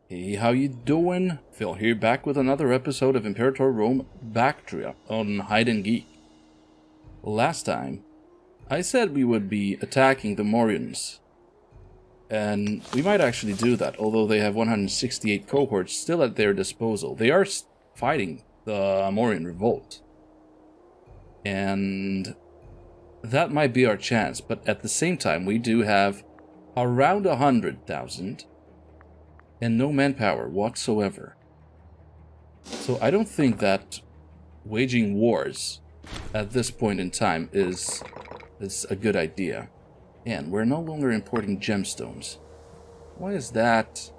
Hey, how you doing? Phil here, back with another episode of Imperator Bactria on Hide&Geek. Last time, I said we would be attacking the Mauryans. And we might actually do that, although they have 168 cohorts still at their disposal. They are fighting the Mauryan revolt. And that might be our chance, but at the same time, we do have around 100,000 and no manpower whatsoever. So I don't think that waging wars at this point in time is a good idea. And we're no longer importing gemstones. Why is that?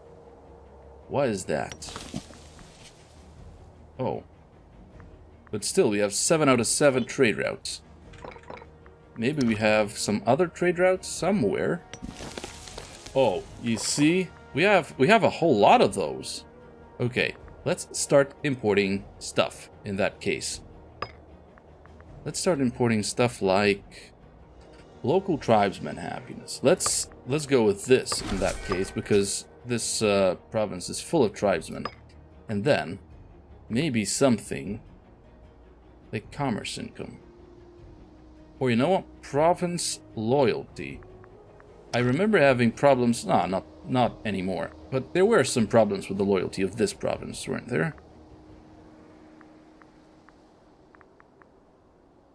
Why is that? Oh. But still, we have 7 out of 7 trade routes. Maybe we have some other trade routes somewhere. Oh, you see? We have a whole lot of those. Okay, let's start importing stuff in that case. Let's start importing stuff like local tribesmen happiness. Let's go with this in that case, because this province is full of tribesmen. And then maybe something like commerce income. Or you know what? Province loyalty. I remember having problems, not anymore, but there were some problems with the loyalty of this province, weren't there?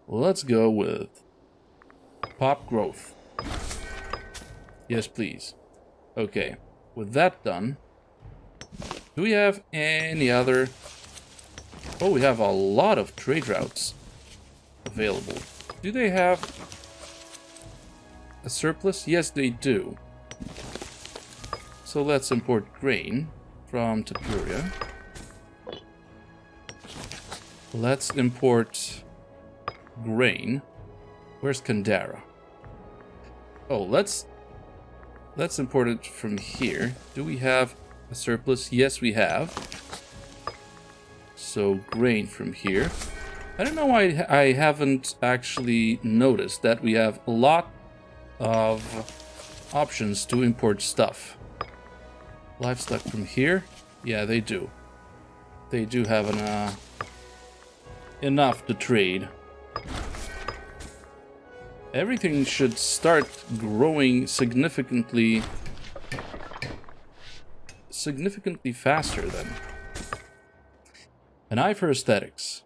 Let's go with pop growth. Yes, please. Okay, with that done, do we have any other? Oh, we have a lot of trade routes available. Do they have a surplus? Yes, they do. So let's import grain from Tapuria. Let's import grain. Where's Kandara? Oh, let's import it from here. Do we have a surplus? Yes, we have. So grain from here. I don't know why I haven't actually noticed that we have a lot of options to import stuff. Livestock from here? Yeah, they do. They do have enough to trade. Everything should start growing significantly faster then. An eye for aesthetics.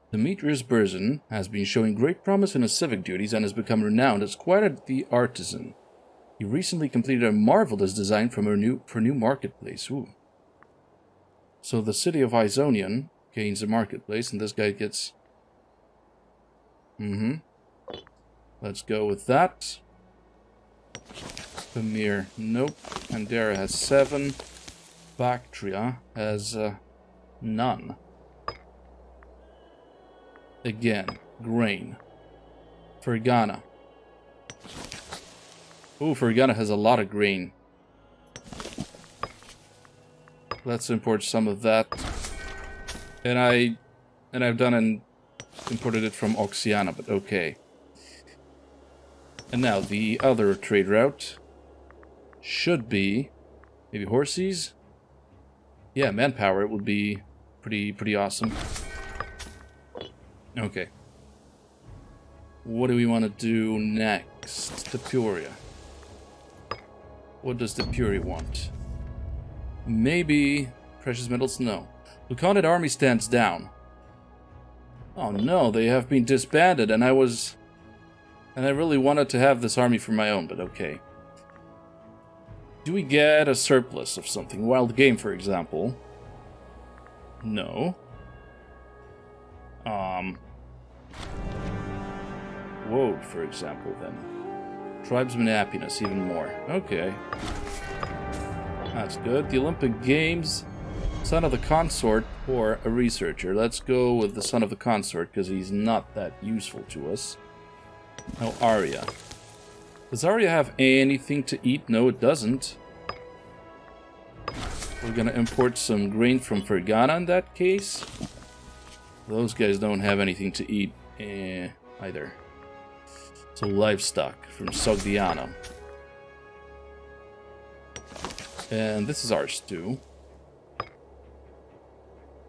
Demetrius Burzin has been showing great promise in his civic duties and has become renowned as quite the artisan. He recently completed a marvelous design for new marketplace. Ooh. So the city of Isonian gains a marketplace, and this guy gets... Let's go with that. Pamir, nope. Pandera has 7. Bactria has none. Again, grain. Fergana. Ooh, Fergana has a lot of grain. Let's import some of that. And I've imported it from Oxiana, but okay. And now the other trade route should be maybe horses. Yeah, manpower, it would be pretty awesome. Okay. What do we want to do next? Tapuria. What does Tapuria want? Maybe precious metals? No. Lucanid army stands down. Oh no, they have been disbanded, and I really wanted to have this army for my own, but okay. Do we get a surplus of something? Wild game, for example. No. Woad, for example, then. Tribesman happiness, even more. Okay. That's good. The Olympic Games, son of the consort, or a researcher. Let's go with the son of the consort, because he's not that useful to us. Now, Arya. Does Arya have anything to eat? No, it doesn't. We're gonna import some grain from Fergana in that case. Those guys don't have anything to eat either. So livestock from Sogdiano. And this is ours too.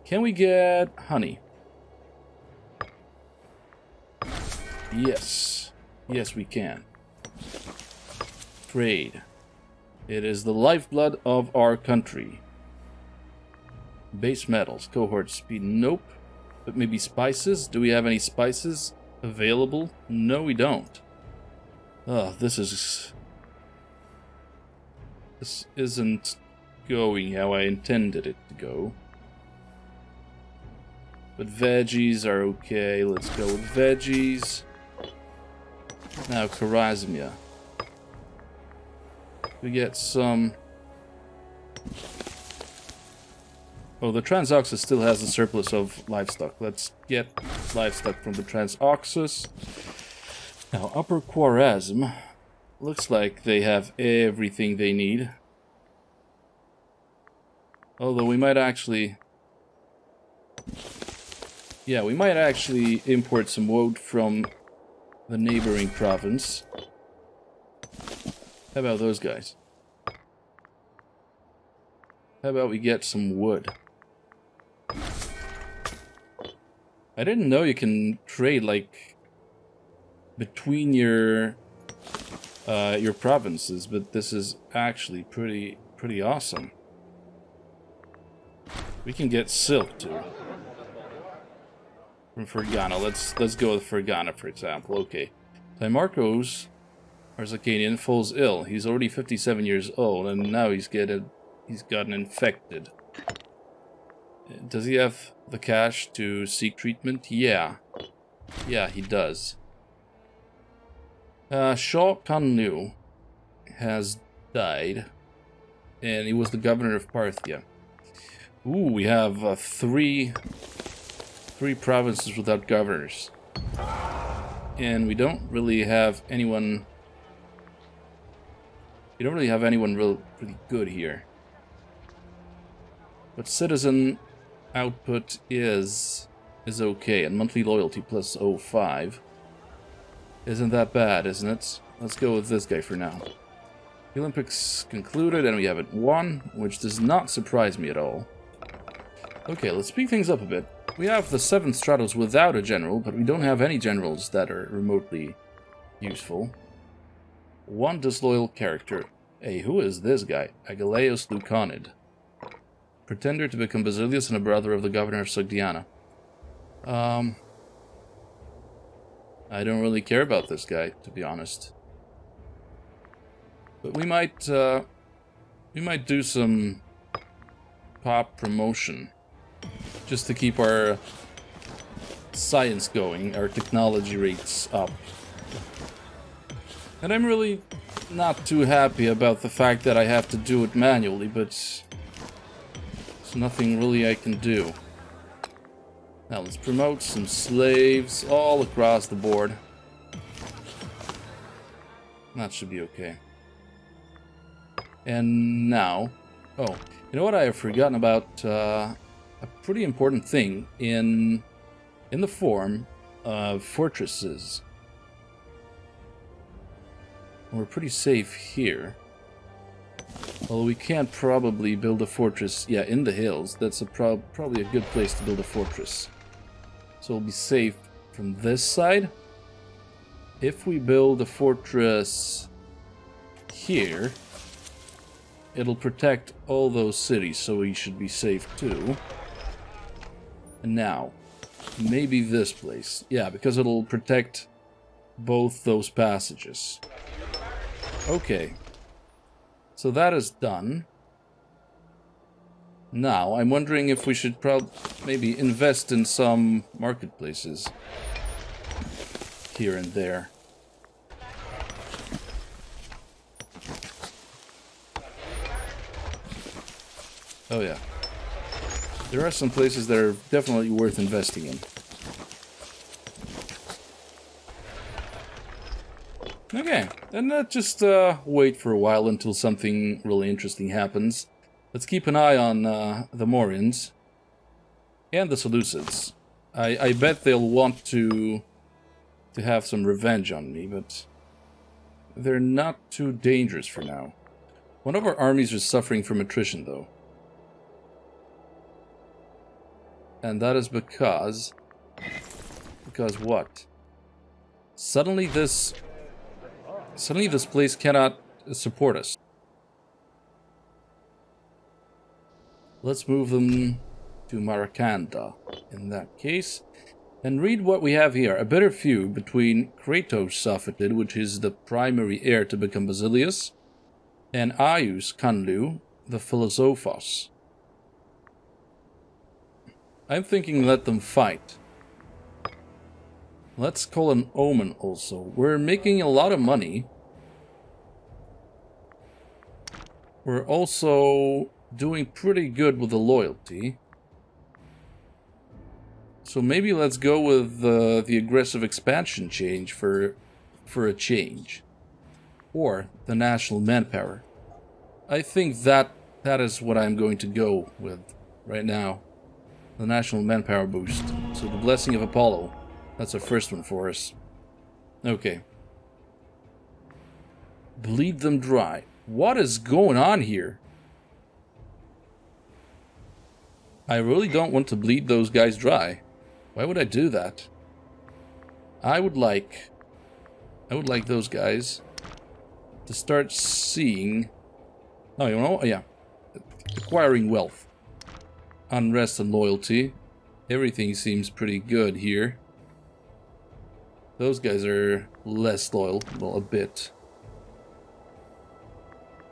Can we get honey? Yes. Yes, we can. Trade. It is the lifeblood of our country. Base metals, cohort speed, nope. But maybe spices? Do we have any spices available? No, we don't. Oh, this isn't going how I intended it to go. But veggies are okay. Let's go with veggies. Now, charisma. We get some... Oh, the Transoxus still has a surplus of livestock. Let's get livestock from the Transoxus. Now, Upper Khwarezm. Looks like they have everything they need. Although we might actually... Yeah, we might actually import some woad from the neighboring province. How about those guys? How about we get some wood? I didn't know you can trade, like, between your provinces, but this is actually pretty awesome. We can get silk too. From Fergana. Let's go with Fergana, for example. Okay. Timarchos, our Zacanian, falls ill. He's already 57 years old, and now he's gotten infected. Does he have the cash to seek treatment? Yeah. Yeah, he does. Shah Kanu has died, and he was the governor of Parthia. Ooh, we have three provinces without governors. And we don't really have anyone... We don't really have anyone really good here. But citizen output is okay, and monthly loyalty plus 0.5 isn't that bad, isn't it? Let's go with this guy for now. The Olympics concluded, and we haven't won, which does not surprise me at all. Okay, let's speed things up a bit. We have the 7th Stratos without a general, but we don't have any generals that are remotely useful. One disloyal character. Hey, who is this guy? Agelaeus Lucanid. Pretender to become Basilius and a brother of the governor of Sogdiana. I don't really care about this guy, to be honest. But we might do some pop promotion. Just to keep our science going, our technology rates up. And I'm really not too happy about the fact that I have to do it manually, but there's nothing really I can do. Now let's promote some slaves all across the board. That should be okay. And now... Oh, you know what I have forgotten about? A pretty important thing in the form of fortresses. We're pretty safe here. Although we can't probably build a fortress, yeah, in the hills. That's probably a good place to build a fortress. So we'll be safe from this side. If we build a fortress here, it'll protect all those cities, so we should be safe too. And now, maybe this place. Yeah, because it'll protect both those passages. Okay. So that is done. Now, I'm wondering if we should maybe invest in some marketplaces here and there. Oh yeah. There are some places that are definitely worth investing in. Okay, and let's just wait for a while until something really interesting happens. Let's keep an eye on the Mauryans and the Seleucids. I bet they'll want to have some revenge on me, but they're not too dangerous for now. One of our armies is suffering from attrition, though. And that is because... Because what? Suddenly this place cannot support us. Let's move them to Maracanda, in that case. And read what we have here. A bitter feud between Greco-bactria, which is the primary heir to become Basilius, and Aius Canlu, the Philosophos. I'm thinking let them fight. Let's call an omen also. We're making a lot of money. We're also doing pretty good with the loyalty. So maybe let's go with the aggressive expansion change for a change. Or the national manpower. I think that is what I'm going to go with right now. The national manpower boost. So the blessing of Apollo. That's the first one for us. Okay. Bleed them dry. What is going on here? I really don't want to bleed those guys dry. Why would I do that? I would like those guys to start seeing... Oh, you know, yeah. Acquiring wealth. Unrest and loyalty. Everything seems pretty good here. Those guys are less loyal. Well, a bit.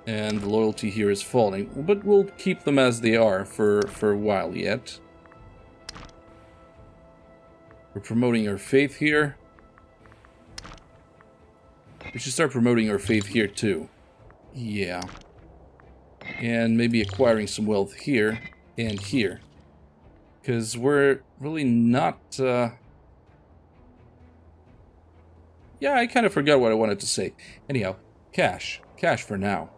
And the loyalty here is falling. But we'll keep them as they are for a while yet. We're promoting our faith here. We should start promoting our faith here too. Yeah. And maybe acquiring some wealth here and here. Because we're really not... Yeah, I kind of forgot what I wanted to say. Anyhow, cash. Cash for now.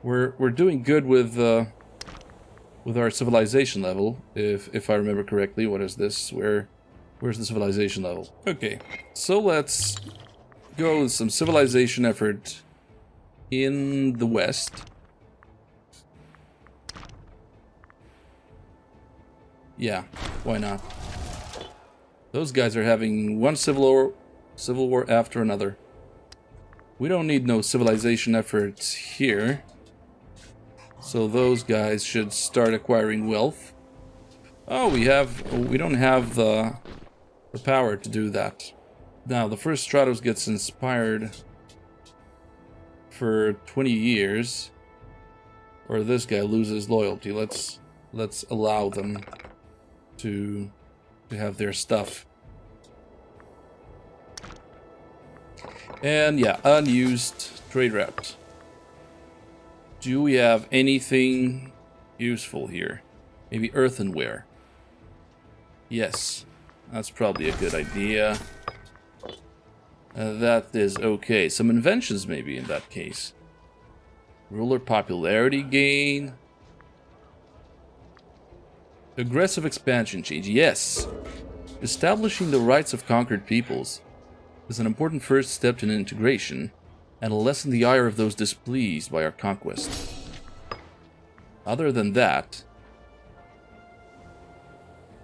We're doing good with our civilization level, if I remember correctly. What is this? Where's the civilization level? Okay, so let's go with some civilization effort in the west. Yeah, why not? Those guys are having one civil war after another. We don't need no civilization efforts here. So those guys should start acquiring wealth. Oh, we don't have the power to do that. Now, the first Stratos gets inspired for 20 years. Or this guy loses loyalty. Let's allow them to have their stuff. And yeah, unused trade route. Do we have anything useful here? Maybe earthenware. Yes, that's probably a good idea. That is okay. Some inventions maybe in that case. Ruler popularity gain. Aggressive expansion change. Yes. Establishing the rights of conquered peoples is an important first step to integration, and will lessen the ire of those displeased by our conquest. Other than that...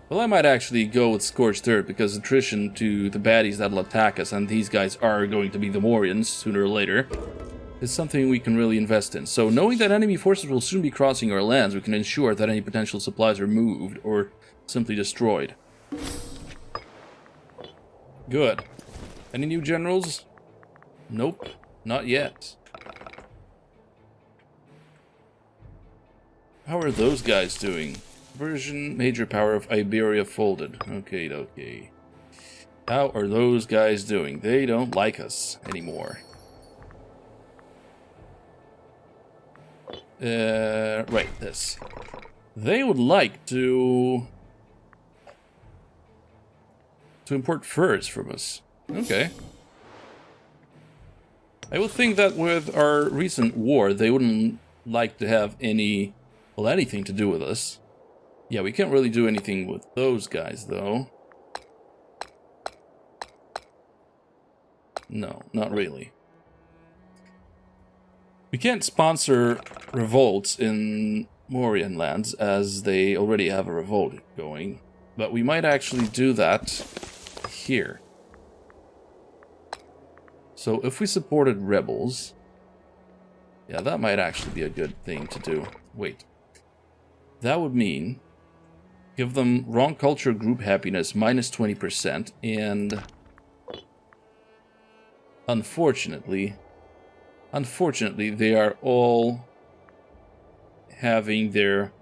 Well, I might actually go with Scorched Earth, because attrition to the baddies that'll attack us, and these guys are going to be the Mauryans sooner or later, is something we can really invest in. So, knowing that enemy forces will soon be crossing our lands, we can ensure that any potential supplies are moved, or simply destroyed. Good. Any new generals? Nope. Not yet. How are those guys doing? Version major power of Iberia folded. Okay. How are those guys doing? They don't like us anymore. Right, this. They would like to import furs from us. Okay. I would think that with our recent war, they wouldn't like to have anything to do with us. Yeah, we can't really do anything with those guys, though. No, not really. We can't sponsor revolts in Mauryan lands, as they already have a revolt going. But we might actually do that here. So if we supported rebels... Yeah, that might actually be a good thing to do. Wait. That would mean... Give them wrong culture group happiness minus 20%, and... Unfortunately, they are all having their...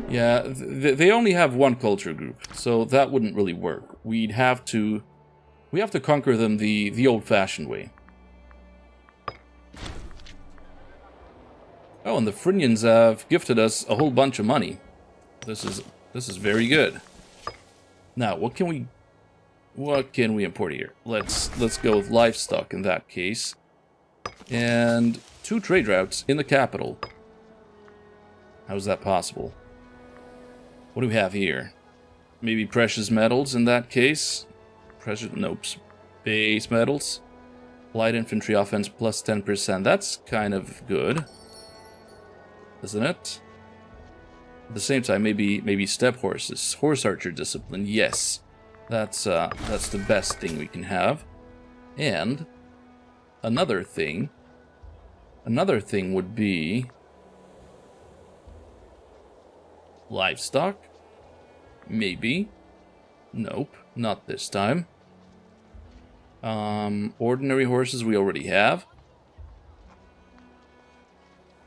Yeah, they only have one culture group, so that wouldn't really work. We have to conquer them the old-fashioned way. Oh, and the Phrygians have gifted us a whole bunch of money. This is very good. Now, what can we import here? Let's go with livestock in that case. And 2 trade routes in the capital. How is that possible? What do we have here? Maybe precious metals in that case. Base metals. Light infantry offense plus 10%. That's kind of good, isn't it? At the same time, maybe steppe horses. Horse archer discipline. Yes. That's the best thing we can have. And another thing would be livestock. Maybe. Nope, not this time. Ordinary horses we already have.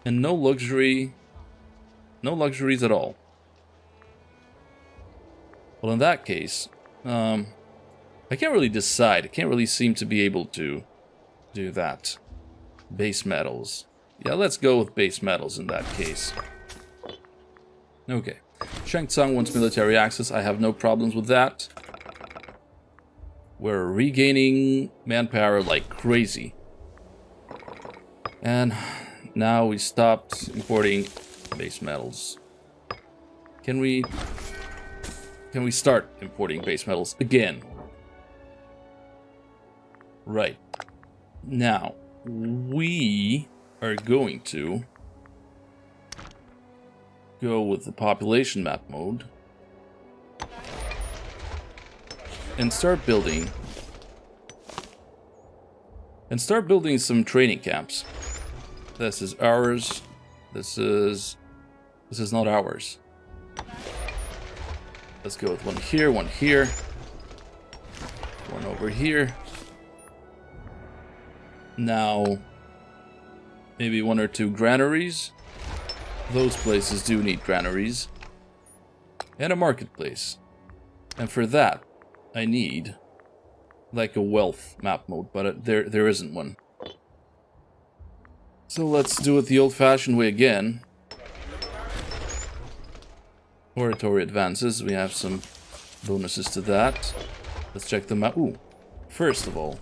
And no luxuries at all. Well, in that case, I can't really decide. I can't really seem to be able to do that. Base metals. Yeah, let's go with base metals in that case. Okay. Shang Tsung wants military access. I have no problems with that. We're regaining manpower like crazy. And now we stopped importing base metals. Can we start importing base metals again? Right. Now, we are going to go with the population map mode and start building some training camps. This is ours. This is not ours. Let's go with one here, one over here. Now, maybe 1 or 2 granaries. Those places do need granaries. And a marketplace. And for that, I need like a wealth map mode, but there isn't one. So let's do it the old-fashioned way again. Oratory advances. We have some bonuses to that. Let's check them out. Ooh. First of all,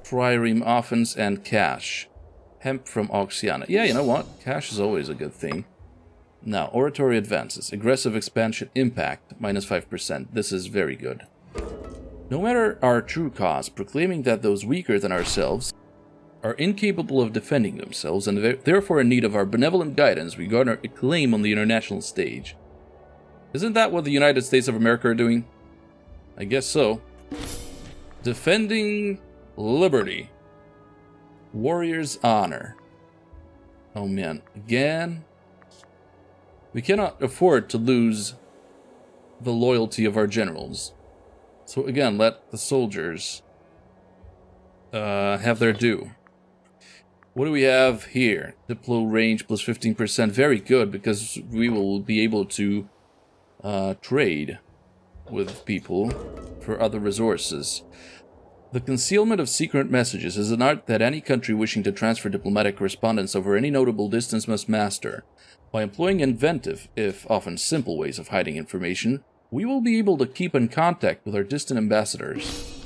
trireme offense and cash. Hemp from Oxiana. Yeah, you know what? Cash is always a good thing. Now, oratory advances. Aggressive expansion impact, minus 5%. This is very good. No matter our true cause, proclaiming that those weaker than ourselves are incapable of defending themselves and therefore in need of our benevolent guidance, we garner acclaim on the international stage. Isn't that what the United States of America are doing? I guess so. Defending liberty. Warrior's honor. Oh man, again? We cannot afford to lose the loyalty of our generals. So again, let the soldiers have their due. What do we have here? Diplo range plus 15%. Very good, because we will be able to trade with people for other resources. The concealment of secret messages is an art that any country wishing to transfer diplomatic correspondence over any notable distance must master. By employing inventive, if often simple ways of hiding information, we will be able to keep in contact with our distant ambassadors.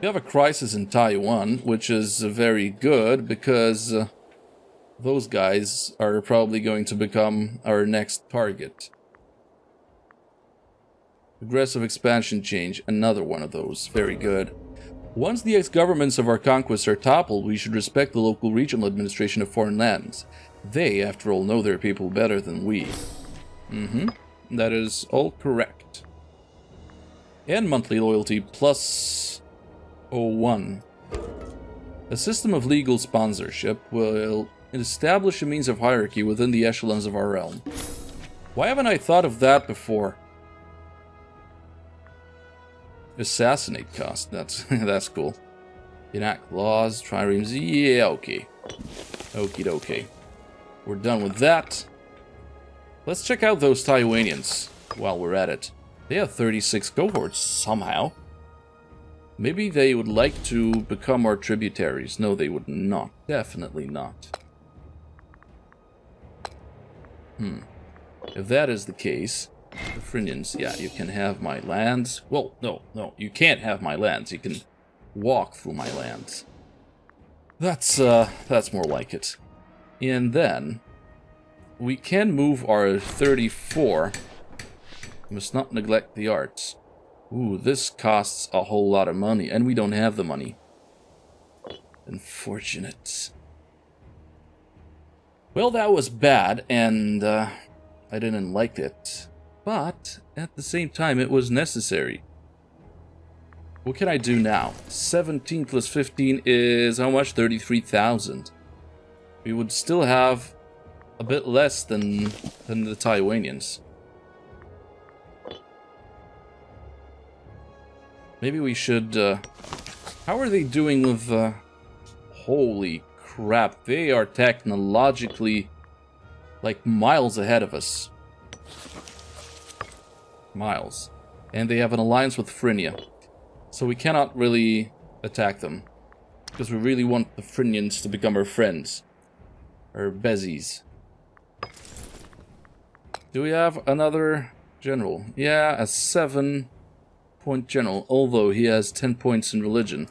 We have a crisis in Taiwan, which is very good because those guys are probably going to become our next target. Aggressive expansion change, another one of those. Very good. Once the ex-governments of our conquests are toppled, we should respect the local regional administration of foreign lands. They, after all, know their people better than we. That is all correct. And monthly loyalty plus 01. A system of legal sponsorship will establish a means of hierarchy within the echelons of our realm. Why haven't I thought of that before? Assassinate cost, that's cool. Enact laws, triremes, yeah, okay. Okie dokie. We're done with that. Let's check out those Taiwanians while we're at it. They have 36 cohorts somehow. Maybe they would like to become our tributaries. No, they would not. Definitely not. If that is the case, the Phrygians, yeah, you can have my lands. Well, no, you can't have my lands. You can walk through my lands. That's more like it. And then we can move our 34. We must not neglect the arts. Ooh, this costs a whole lot of money, and we don't have the money. Unfortunate. Well, that was bad, and I didn't like it. But, at the same time, it was necessary. What can I do now? 17 plus 15 is how much? 33,000. We would still have a bit less than the Taiwanians. Maybe we should... how are they doing with... holy crap, they are technologically like miles ahead of us. Miles. And they have an alliance with Phrygia. So we cannot really attack them. Because we really want the Phrygians to become our friends. Our bezies. Do we have another general? Yeah, a 7-point general. Although he has 10 points in religion.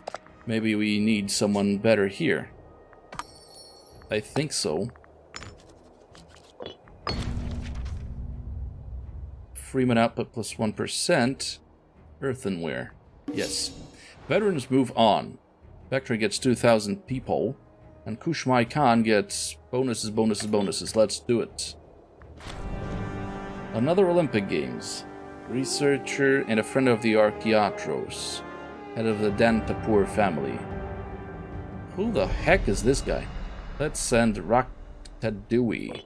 Maybe we need someone better here. I think so. Freeman output plus 1%. Earthenware. Yes. Veterans move on. Bactria gets 2,000 people. And Kushmai Khan gets bonuses, bonuses, bonuses. Let's do it. Another Olympic Games. Researcher and a friend of the Archaeatros. Head of the Dantapur family. Who the heck is this guy? Let's send Raktadui.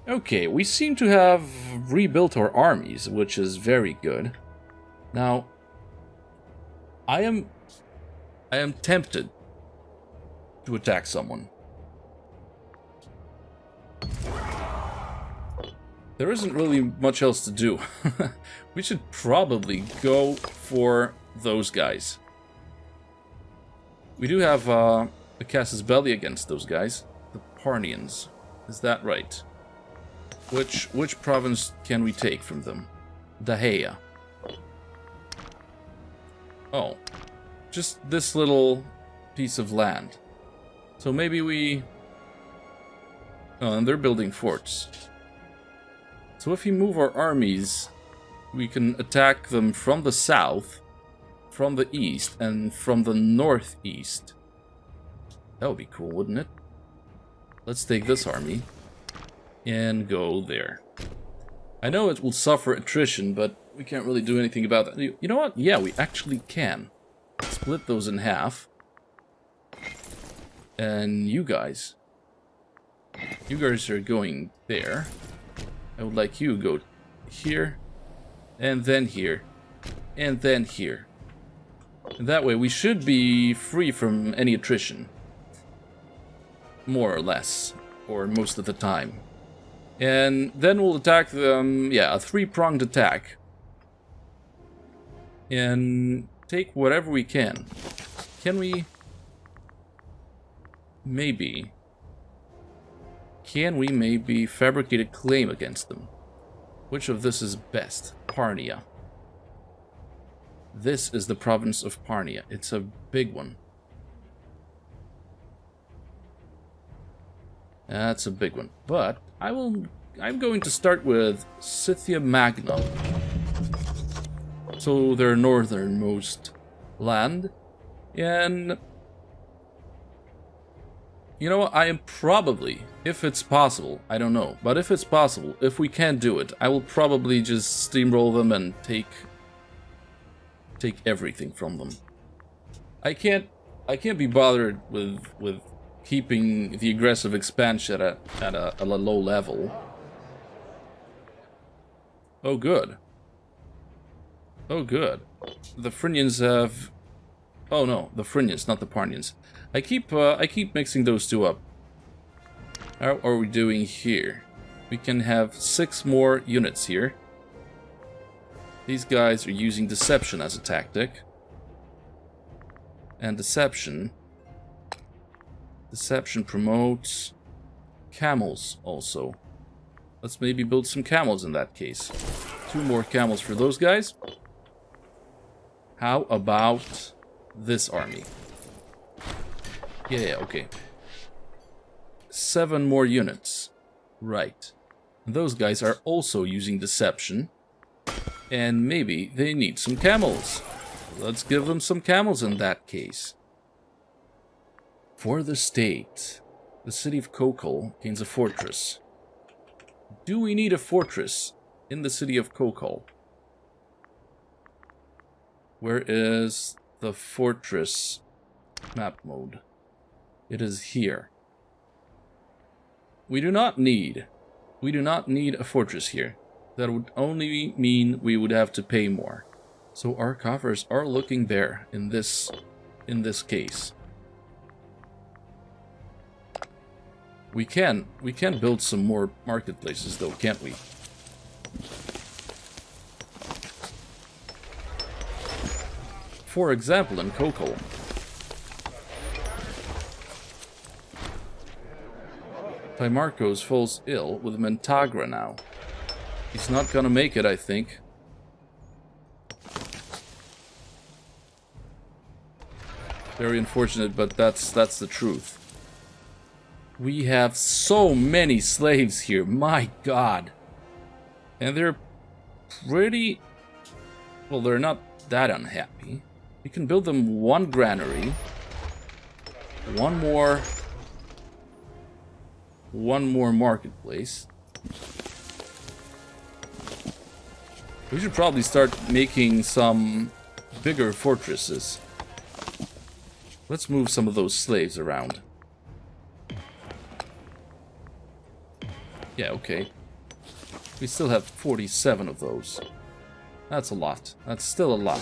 Okay, we seem to have rebuilt our armies, which is very good. Now, I am tempted to attack someone. There isn't really much else to do. We should probably go for those guys. We do have a casus belli against those guys. The Parnians. Is that right? Which province can we take from them? Daheia. Oh. Just this little piece of land. So maybe we... Oh, and they're building forts. So if we move our armies, we can attack them from the south, from the east, and from the northeast. That would be cool, wouldn't it? Let's take this army and go there. I know it will suffer attrition, but we can't really do anything about that. You know what? Yeah, we actually can. Split those in half. And you guys are going there. I would like you to go here, and then here, and then here. And that way we should be free from any attrition. More or less, or most of the time. And then we'll attack them, yeah, a three-pronged attack. And take whatever we can. Can we... maybe... Can we maybe fabricate a claim against them? Which of this is best? Parnia. This is the province of Parnia. It's a big one. That's a big one. But I'm going to start with Scythia Magna. So their northernmost land. And you know what, I am probably, if it's possible, I don't know, but if it's possible, if we can't do it, I will probably just steamroll them and take everything from them. I can't be bothered with keeping the aggressive expansion at a low level. Oh good. Oh good. The Phrygians have... Oh no, the Phrygians, not the Parnians. I keep mixing those two up. How are we doing here? We can have 6 more units here. These guys are using deception as a tactic. And deception promotes camels also. Let's maybe build some camels in that case. 2 more camels for those guys. How about this army? Yeah, okay. 7 more units. Right. Those guys are also using deception. And maybe they need some camels. Let's give them some camels in that case. For the state, the city of Kokol gains a fortress. Do we need a fortress in the city of Kokol? Where is the fortress map mode? It is here. We do not need a fortress here. That would only mean we would have to pay more. So our coffers are looking there in this case. We can build some more marketplaces though, can't we? For example, in Kokol. Timarchos falls ill with Mentagra now. He's not gonna make it, I think. Very unfortunate, but that's the truth. We have so many slaves here, my god. And they're pretty... Well, they're not that unhappy. We can build them 1 granary. One more marketplace. We should probably start making some bigger fortresses. Let's move some of those slaves around. Yeah, okay. We still have 47 of those. That's a lot. That's still a lot.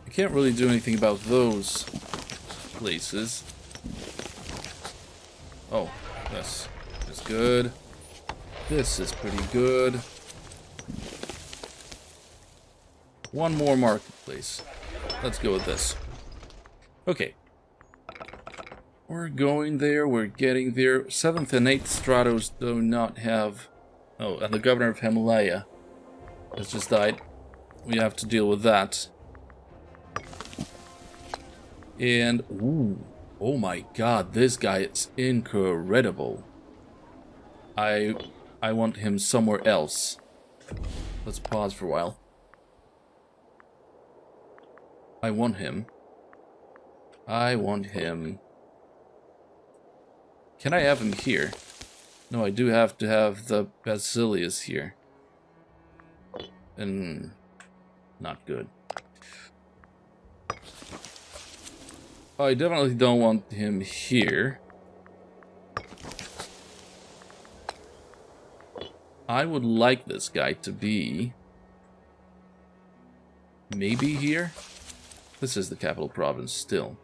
I can't really do anything about those places. Oh, this is good. This is pretty good. 1 more marketplace. Let's go with this. Okay. We're going there, we're getting there. 7th and 8th stratos do not have... Oh, and the governor of Himalaya has just died. We have to deal with that. And, ooh, oh my god, this guy is incredible. I want him somewhere else. Let's pause for a while. I want him. Can I have him here? No, I do have to have the Basilius here. And... not good. I definitely don't want him here. I would like this guy to be... maybe here? This is the capital province still.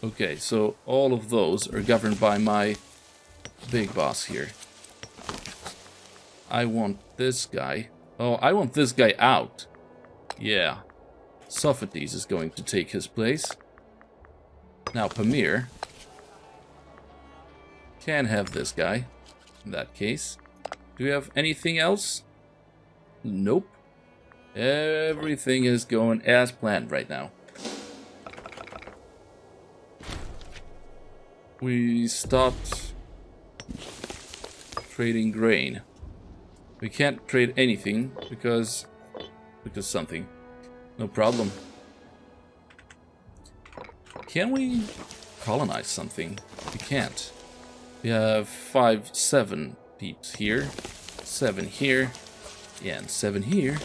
Okay, so all of those are governed by my big boss here. I want this guy. Oh, I want this guy out. Yeah. Sophates is going to take his place. Now, Pamir can have this guy, in that case. Do we have anything else? Nope. Everything is going as planned right now. We stopped Trading grain. We can't trade anything because something. No problem. Can we colonize something? We can't. We have 7 peeps here, 7 here, and 7 here,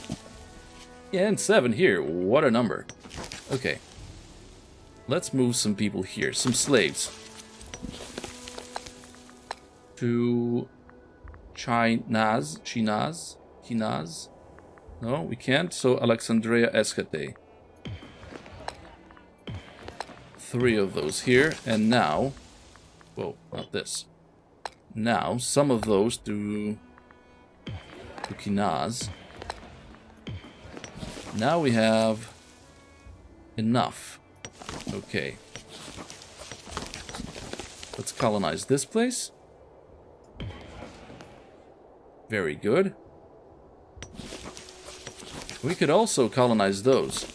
and 7 here. What a number. Okay. Let's move some people here, some slaves. To Chinas? No, we can't, so Alexandria Escate. 3 of those here, and now... Whoa, not this. Now, some of those to Kinaz. Now we have enough. Okay. Let's colonize this place. Very good. We could also colonize those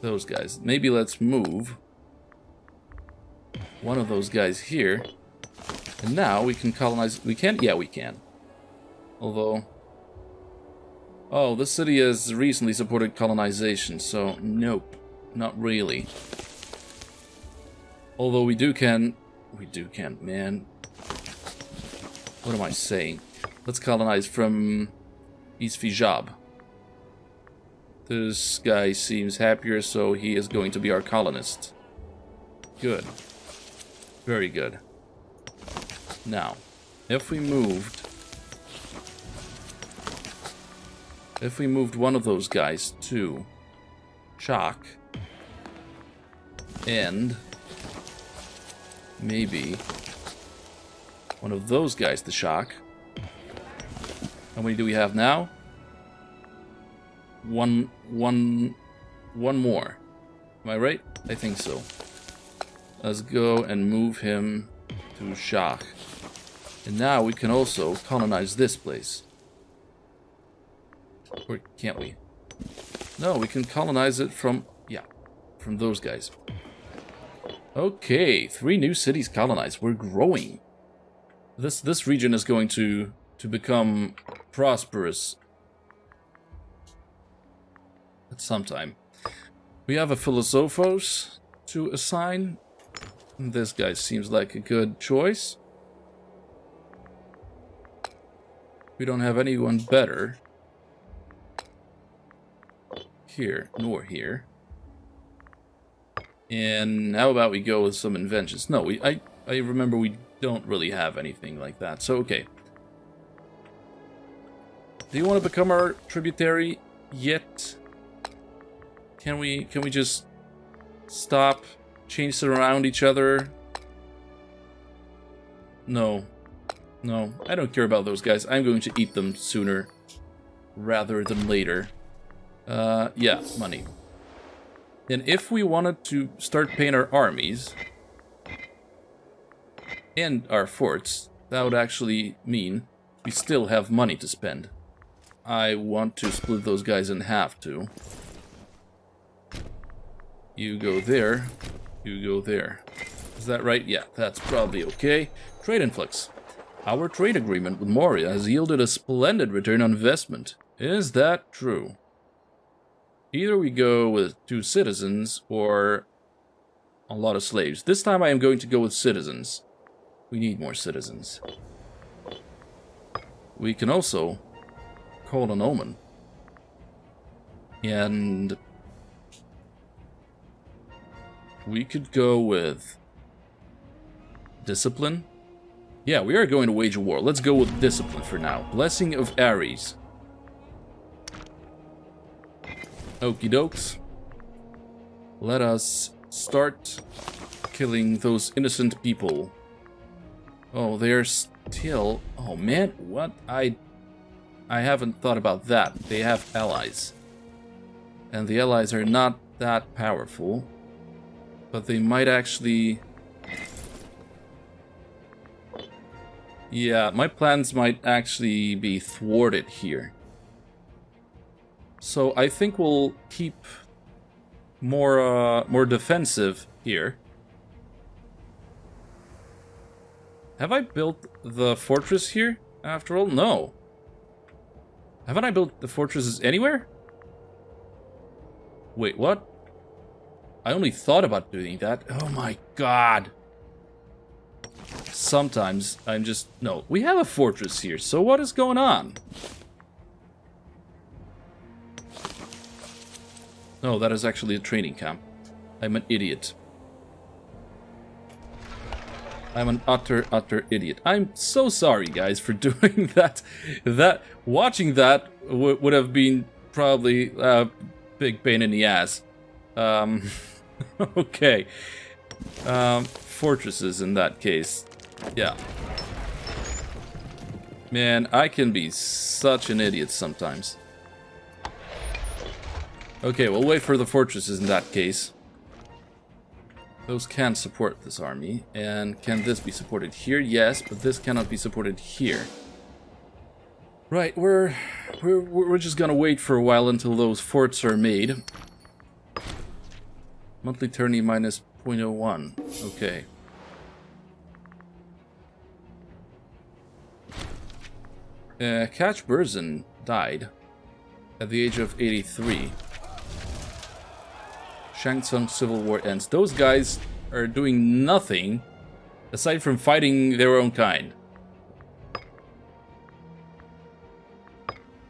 guys. Maybe let's move one of those guys here. And now we can colonize... We can? Yeah, we can. Although... Oh, this city has recently supported colonization, so nope. Not really. Although we can, man. What am I saying? Let's colonize from East Fijab. This guy seems happier, so he is going to be our colonist. Good. Very good. Now, if we moved one of those guys to Chak, and maybe one of those guys to Chak. How many do we have now? One more. Am I right? I think so. Let's go and move him to Chak. And now we can also colonize this place. Or can't we? No, we can colonize it from... Yeah, from those guys. Okay, 3 new cities colonized. We're growing. This region is going to become prosperous at some time. We have a Philosophos to assign. This guy seems like a good choice. We don't have anyone better here nor here. And how about we go with some inventions? No, I remember we don't really have anything like that. So okay. Do you want to become our tributary yet? Can we just stop, change it around each other? No. No, I don't care about those guys. I'm going to eat them sooner rather than later. Yeah, money. And if we wanted to start paying our armies and our forts, that would actually mean we still have money to spend. I want to split those guys in half too. You go there, you go there. Is that right? Yeah, that's probably okay. Trade influx. Our trade agreement with Mauria has yielded a splendid return on investment. Is that true? Either we go with 2 citizens or a lot of slaves. This time I am going to go with citizens. We need more citizens. We can also call an omen. And we could go with discipline. Yeah, we are going to wage a war. Let's go with discipline for now. Blessing of Ares. Okie dokes. Let us start killing those innocent people. Oh, they're still... Oh man, what? I haven't thought about that. They have allies. And the allies are not that powerful. But they might actually... Yeah, my plans might actually be thwarted here. So I think we'll keep more defensive here. Have I built the fortress here, after all? No. Haven't I built the fortresses anywhere? Wait, what? I only thought about doing that. Oh my god. Sometimes I'm just... No, we have a fortress here, so what is going on? No, that is actually a training camp. I'm an idiot. I'm an utter idiot. I'm so sorry, guys, for doing that. Watching that would have been probably a big pain in the ass. Okay. Fortresses in that case. Yeah. Man, I can be such an idiot sometimes. Okay, we'll wait for the fortresses in that case. Those can support this army. And can this be supported here? Yes, but this cannot be supported here. Right, we're just gonna wait for a while until those forts are made. Monthly tourney minus 0.01. Okay. Catch Burzin died at the age of 83. Shang Tsung Civil War ends. Those guys are doing nothing aside from fighting their own kind.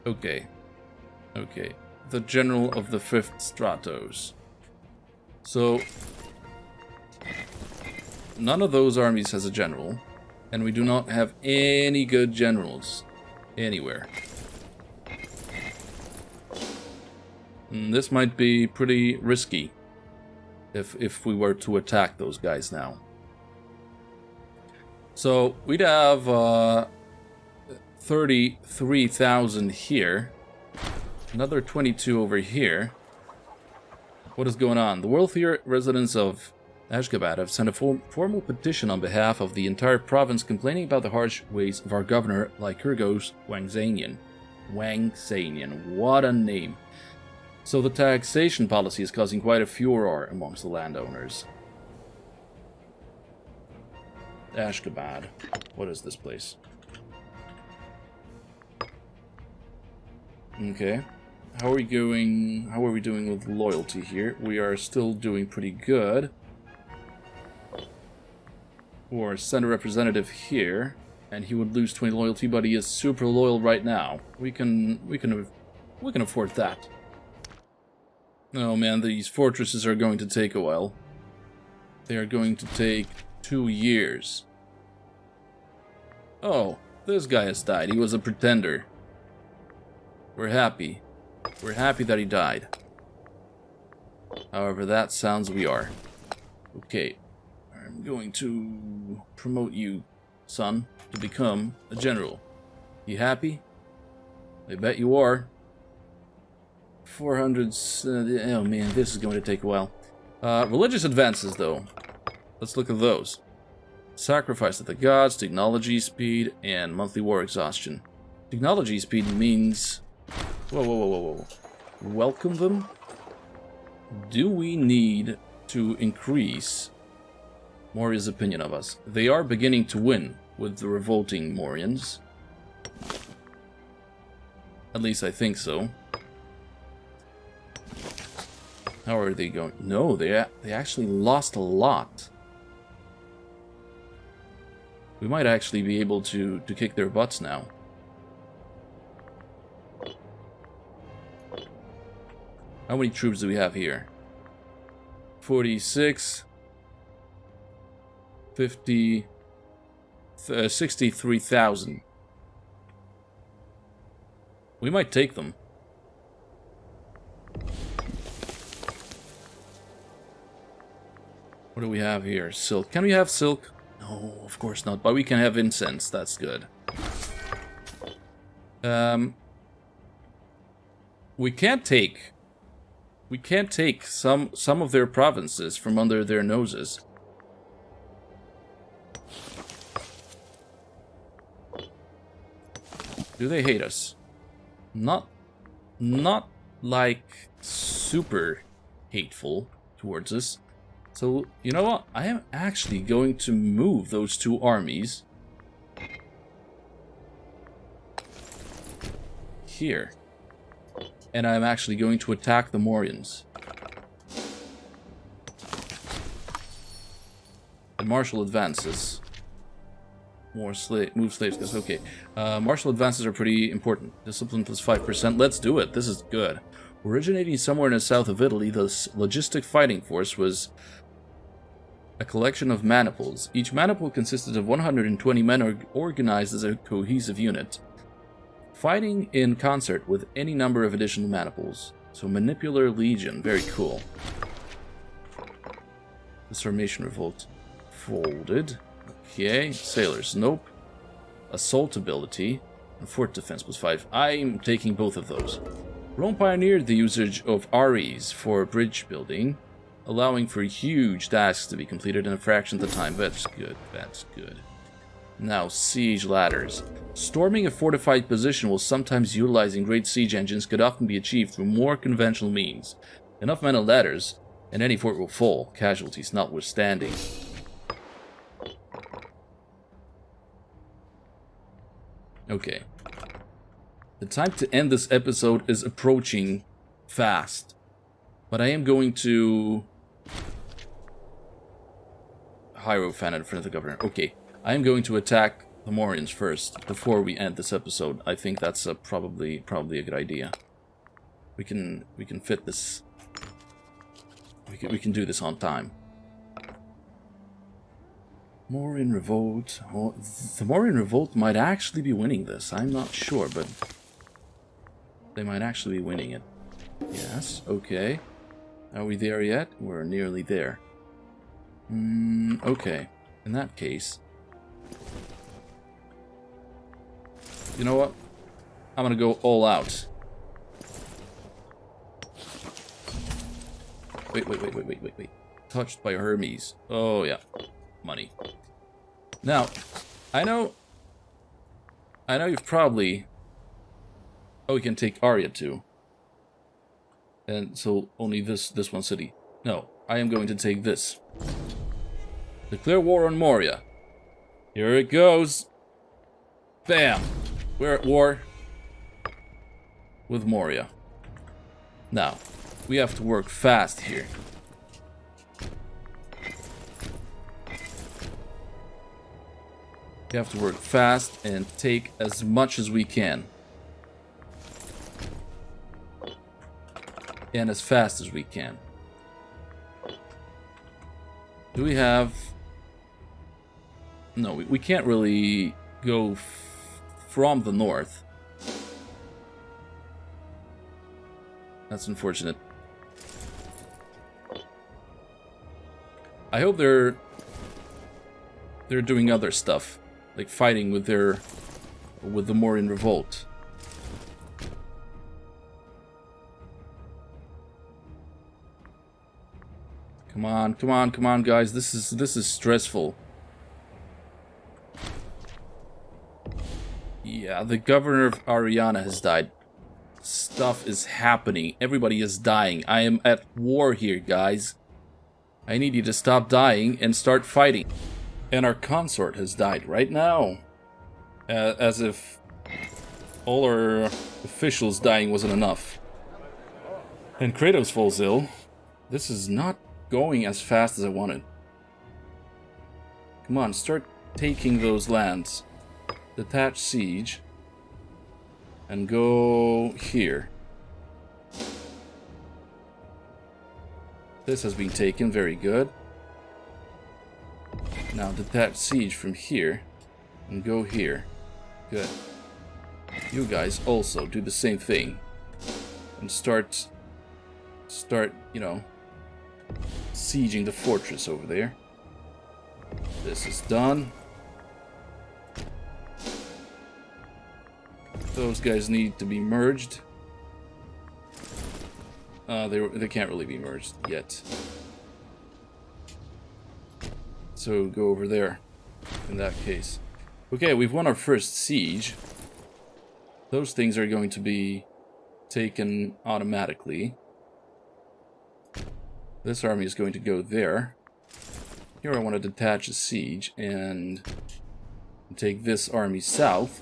Okay. Okay. The General of the 5th Stratos. So, none of those armies has a general, and we do not have any good generals anywhere. This might be pretty risky if we were to attack those guys now. So we'd have 33,000 here, another 22 over here. What is going on? The wealthier residents of Ashgabat have sent a formal petition on behalf of the entire province complaining about the harsh ways of our governor, Lycurgos Wangzanian. Wangzanian, what a name. So the taxation policy is causing quite a furor amongst the landowners. Ashgabat. What is this place? Okay. How are we doing with loyalty here? We are still doing pretty good. Or send a representative here, and he would lose 20 loyalty, but he is super loyal right now. We can afford that. Oh man, these fortresses are going to take a while. They are going to take 2 years. Oh, this guy has died. He was a pretender. We're happy. We're happy that he died. However, that sounds we are. Okay. I'm going to promote you, son, to become a general. You happy? I bet you are. 400... oh man, this is going to take a while. Religious advances, though. Let's look at those. Sacrifice to the gods, technology speed, and monthly war exhaustion. Technology speed means... Whoa. Welcome them? Do we need to increase Mauryans' opinion of us? They are beginning to win with the revolting Mauryans. At least I think so. How are they going? No, they actually lost a lot. We might actually be able to kick their butts now. How many troops do we have here? 46, 50, 63,000. We might take them. What do we have here? Silk. Can we have silk? No, of course not. But we can have incense. That's good. We can't take some of their provinces from under their noses. Do they hate us? Not like super hateful towards us. So, you know what? I am actually going to move those 2 armies here. And I'm actually going to attack the Mauryans. And martial advances. Move slaves, because okay. Martial advances are pretty important. Discipline plus 5%. Let's do it. This is good. Originating somewhere in the south of Italy, the logistic fighting force was a collection of maniples. Each maniple consisted of 120 men organized as a cohesive unit, fighting in concert with any number of additional maniples. So Manipular Legion, very cool. Disarmation Revolt. Folded. Okay, Sailors, nope. Assault ability, and Fort Defense plus 5. I'm taking both of those. Rome pioneered the usage of REs for bridge building, allowing for huge tasks to be completed in a fraction of the time. That's good, that's good. Now, siege ladders. Storming a fortified position while sometimes utilizing great siege engines could often be achieved through more conventional means. Enough men on ladders, and any fort will fall, casualties notwithstanding. Okay. The time to end this episode is approaching fast. But I am going to... Hierophant in front of the governor. Okay. I am going to attack the Mauryans first, before we end this episode. I think that's probably a good idea. We can fit this... We can do this on time. Mauryan Revolt. Oh, the Mauryan Revolt might actually be winning this. I'm not sure, but they might actually be winning it. Yes, okay. Are we there yet? We're nearly there. Okay. In that case... You know what? I'm gonna go all out. Wait. Touched by Hermes. Oh, yeah. Money. Now, I know you've probably... Oh, we can take Arya too. And so only this one city. No, I am going to take this. Declare war on Moria. Here it goes. Bam. We're at war with Moria. Now, we have to work fast here. We have to work fast and take as much as we can. And as fast as we can. Do we have... No, we can't really go from the north. That's unfortunate. I hope they're doing other stuff. Like fighting with the Mauryan Revolt. Come on, guys. This is stressful. Yeah, the governor of Ariana has died. Stuff is happening. Everybody is dying. I am at war here, guys. I need you to stop dying and start fighting. And our consort has died right now. As if all our officials dying wasn't enough. And Kratos falls ill. This is not going as fast as I wanted. Come on, start taking those lands. Detach siege. And go here. This has been taken, very good. Now detach siege from here. And go here. Good. You guys also do the same thing. And start, you know, sieging the fortress over there. This is done. Those guys need to be merged. They can't really be merged yet. So go over there in that case. Okay, we've won our first siege. Those things are going to be taken automatically. This army is going to go there. Here I want to detach a siege and take this army south.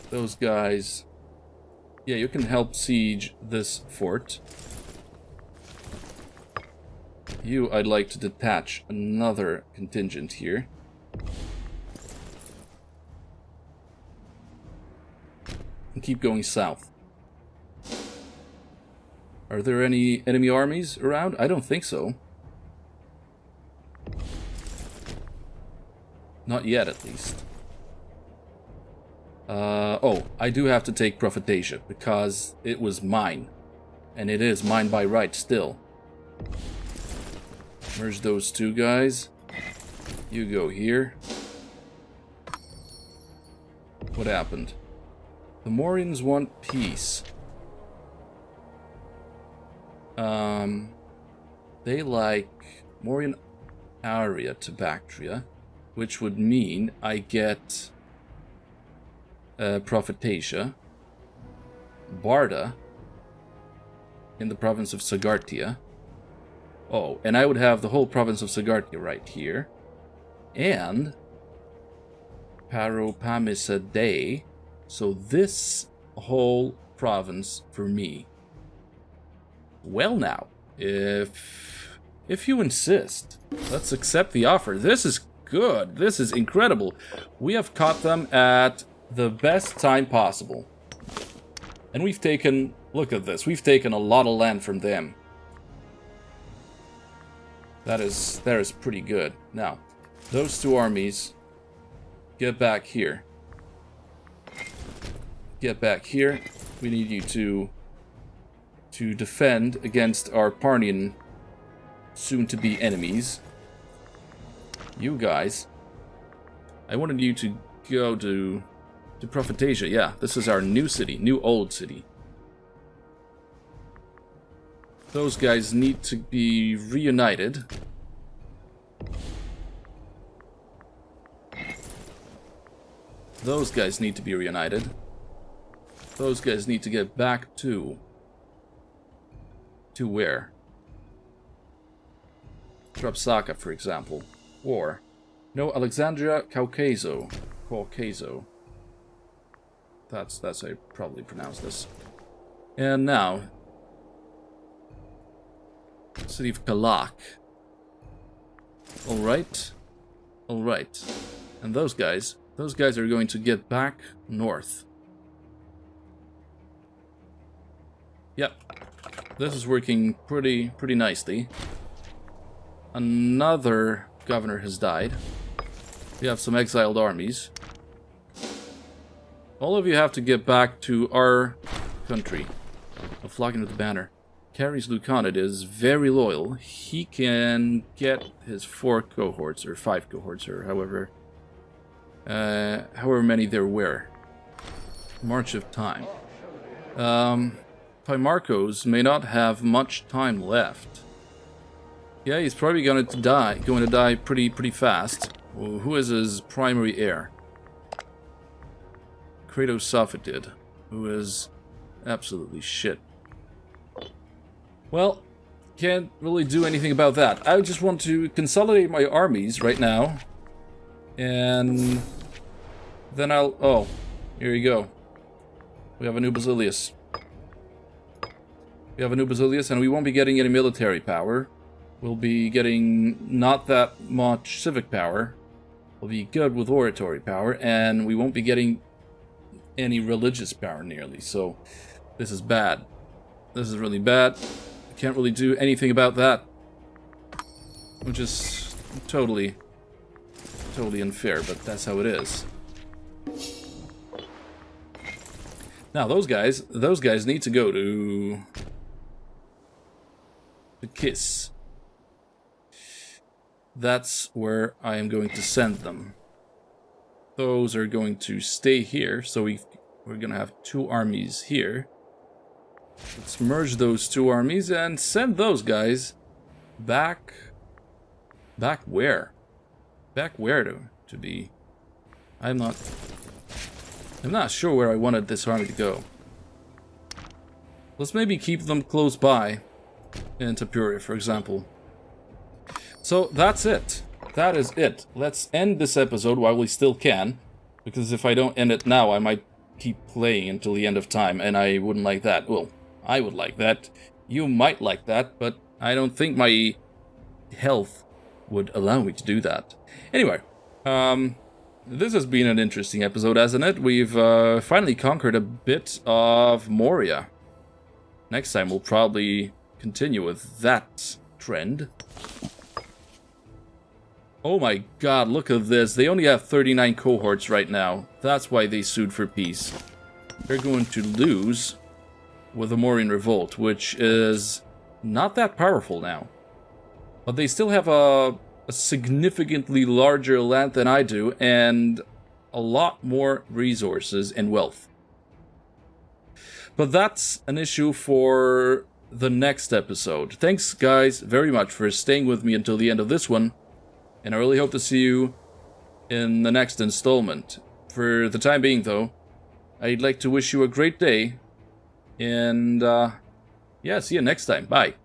Those guys... Yeah, you can help siege this fort. You, I'd like to detach another contingent here. And keep going south. Are there any enemy armies around? I don't think so. Not yet, at least. Oh, I do have to take Prophet-Asia, because it was mine. And it is mine by right still. Merge those two guys. You go here. What happened? The Mauryans want peace. They like Mauryan area to Bactria, which would mean I get Prophet-Asia, Barda in the province of Sagartia. Oh, and I would have the whole province of Sagartia right here. And Paropamisadae. So this whole province for me. Well now, if you insist, let's accept the offer. This is good. This is incredible. We have caught them at the best time possible. And we've taken, look at this, we've taken a lot of land from them. That is pretty good. Now, those two armies, get back here. Get back here. We need you to defend against our Parnian soon-to-be enemies. You guys, I wanted you to go to Prophet-Asia. Yeah, this is our new city, new old city. Those guys need to be reunited. Those guys need to be reunited. Those guys need to get back to where? Trapsaka, for example. Or, no, Alexandria Caucaso. That's how I probably pronounce this. And now, city of Kalak. Alright. Alright. And those guys are going to get back north. Yep. This is working pretty nicely. Another governor has died. We have some exiled armies. All of you have to get back to our country. A flocking with the banner. Carries Lucanid is very loyal. He can get his 4 cohorts, or 5 cohorts, or however many there were. March of Time. Pimarcos may not have much time left. Yeah, he's probably going to die pretty fast. Well, who is his primary heir? Greco-bactria, who is absolutely shit. Well, can't really do anything about that. I just want to consolidate my armies right now. And then I'll... Oh, here you go. We have a new Basilius. We have a new Basilius, and we won't be getting any military power. We'll be getting not that much civic power. We'll be good with oratory power, and we won't be getting any religious power nearly. So, this is bad. This is really bad. Can't really do anything about that. Which is totally unfair, but that's how it is. Now, those guys need to go to Kiss. That's where I am going to send them. Those are going to stay here, so we're going to have 2 armies here. Let's merge those 2 armies and send those guys back where? Back where to be? I'm not sure where I wanted this army to go. Let's maybe keep them close by in Tapuria, for example. So that's it. That is it. Let's end this episode while we still can, because if I don't end it now, I might keep playing until the end of time, and I wouldn't like that. Well, I would like that. You might like that, but I don't think my health would allow me to do that. Anyway, this has been an interesting episode, hasn't it? We've finally conquered a bit of Moria. Next time we'll probably continue with that trend. Oh my god, look at this. They only have 39 cohorts right now. That's why they sued for peace. They're going to lose with the Mauryan revolt, which is not that powerful now. But they still have a significantly larger land than I do, and a lot more resources and wealth. But that's an issue for the next episode. Thanks, guys, very much for staying with me until the end of this one, and I really hope to see you in the next installment. For the time being, though, I'd like to wish you a great day, and yeah, see you next time. Bye.